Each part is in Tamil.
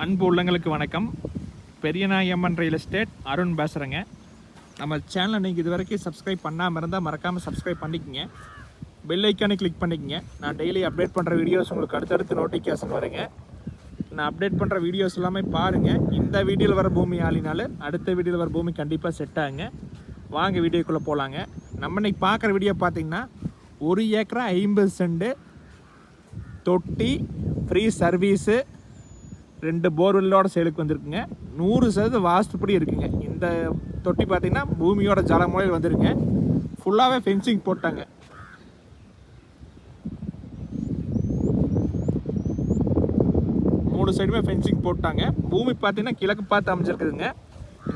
அன்பு உள்ளங்களுக்கு வணக்கம். பெரியநாயம்மன் ரியல் எஸ்டேட் அருண் பேசுகிறேங்க. நம்ம சேனலை நீங்கள் இது வரைக்கும் சப்ஸ்கிரைப் பண்ணாமல் இருந்தால் மறக்காமல் சப்ஸ்கிரைப் பண்ணிக்கங்க. பெல் ஐக்கானை கிளிக் பண்ணிக்கங்க. நான் டெய்லி அப்டேட் பண்ணுற வீடியோஸ் உங்களுக்கு அடுத்தடுத்து நோட்டிஃபிகேஷன் வருங்க. நான் அப்டேட் பண்ணுற வீடியோஸ் எல்லாமே பாருங்கள். இந்த வீடியோவில் வர பூமி ஆளினாலும் அடுத்த வீடியோவில் வர பூமி கண்டிப்பாக செட் ஆகுங்க. வாங்க வீடியோக்குள்ளே போகலாங்க. நம்ம இன்னைக்கு பார்க்குற வீடியோ பார்த்திங்கன்னா 1 ஏக்கரா 50 சென்ட் தொட்டி ஃப்ரீ சர்வீஸு 2 போர்வெல்லோட சேலுக்கு வந்திருக்குங்க. 100% வாஸ்துப்படி இருக்குங்க. இந்த தொட்டி பார்த்திங்கன்னா பூமியோட ஜலமுறையில் வந்துருங்க. ஃபுல்லாகவே ஃபென்சிங் போட்டாங்க. மூணு சைடுமே ஃபென்சிங் போட்டாங்க. பூமி பார்த்திங்கன்னா கிழக்கு பார்த்து அமைஞ்சிருக்குதுங்க.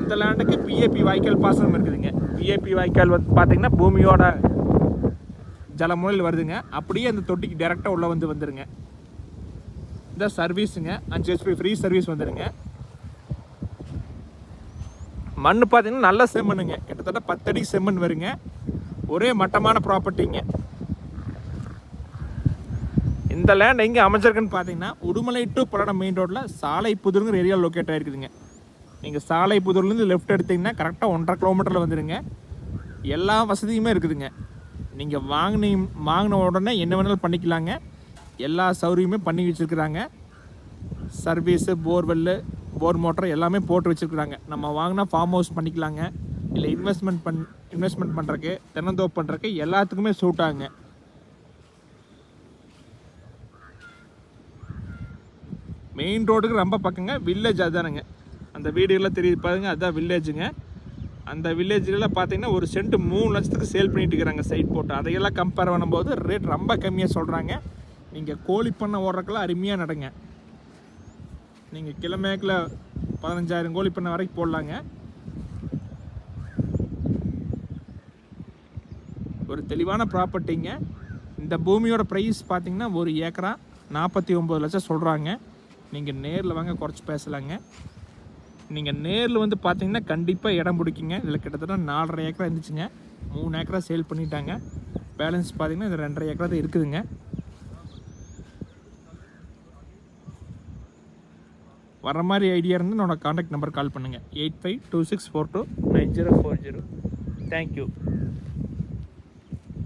இந்த லேண்டுக்கு பிஏபி வாய்க்கால் பாசனம் இருக்குதுங்க. பிஏபி வாய்க்கால் வந்து பார்த்திங்கன்னா பூமியோட ஜலமுறையில் வருதுங்க. அப்படியே அந்த தொட்டிக்கு டைரெக்டாக உள்ளே வந்துருங்க. இந்த சர்வீஸுங்க 5 HP ஃப்ரீ சர்வீஸ் வந்துடுங்க. மண் பார்த்தீங்கன்னா நல்ல செம்மண்ணுங்க. கிட்டத்தட்ட 10 அடி செம்மண் வருங்க. ஒரே மட்டமான ப்ராப்பர்ட்டிங்க. இந்த லேண்ட் எங்கே அமைச்சிருக்குன்னு பார்த்தீங்கன்னா உடுமலை டு பல்லடம் மெயின் ரோட்டில் சாலைப்புதூருங்கிற ஏரியாவில் லொக்கேட் ஆகிருக்குதுங்க. நீங்கள் சாலைப்புதூர்லேருந்து லெஃப்ட் எடுத்திங்கன்னா கரெக்டாக 1.5 கிலோமீட்டரில் வந்துடுங்க. எல்லா வசதியுமே இருக்குதுங்க. நீங்கள் வாங்கின உடனே என்ன வேணாலும் பண்ணிக்கலாங்க. எல்லா சௌகரியமே பண்ணி வச்சுருக்குறாங்க. சர்வீஸு, போர்வெல்லு, போர் மோட்டர் எல்லாமே போட்டு வச்சுருக்குறாங்க. நம்ம வாங்கினா ஃபார்ம் ஹவுஸ் பண்ணிக்கலாங்க. இல்லை இன்வெஸ்ட்மெண்ட் பண்ணுறக்கு, தென்னந்தோப்பு பண்ணுறக்கு எல்லாத்துக்குமே சூட் ஆகுங்க. மெயின் ரோடுக்கு ரொம்ப பக்கங்க. வில்லேஜ் அதுதானுங்க. அந்த வீடுகள்லாம் தெரியுது பாருங்க, அதுதான் வில்லேஜுங்க. அந்த வில்லேஜில் பார்த்தீங்கன்னா ஒரு சென்ட் 3 லட்சத்துக்கு சேல் பண்ணிட்டு இருக்கிறாங்க சைட் போட்டு. அதையெல்லாம் கம்பேர் பண்ணும்போது ரேட் ரொம்ப கம்மியாக சொல்கிறாங்க. நீங்கள் கோழி பண்ண ஓடுறக்கெல்லாம் அருமையாக நடங்க. நீங்கள் கிலோமேக்கில் 15,000 கோழி பண்ண வரைக்கும் போடலாங்க. ஒரு தெளிவான ப்ராப்பர்ட்டிங்க. இந்த பூமியோட ப்ரைஸ் பார்த்தீங்கன்னா 1 ஏக்கரா 49 லட்சம் சொல்கிறாங்க. நீங்கள் நேரில் வாங்க, குறைச்சி பேசலாங்க. நீங்கள் நேரில் வந்து பார்த்தீங்கன்னா கண்டிப்பாக இடம் பிடிக்குங்க. இதில் கிட்டத்தட்ட 4.5 ஏக்கரா இருந்துச்சுங்க. 3 ஏக்கரா சேல் பண்ணிட்டாங்க. பேலன்ஸ் பார்த்தீங்கன்னா இது 2.5 ஏக்கரா தான் இருக்குதுங்க. வர மாதிரி ஐடியா இருந்து என்னோட கான்டாக்ட் நம்பர் கால் பண்ணுங்கள். 8526429040. தேங்க்யூ.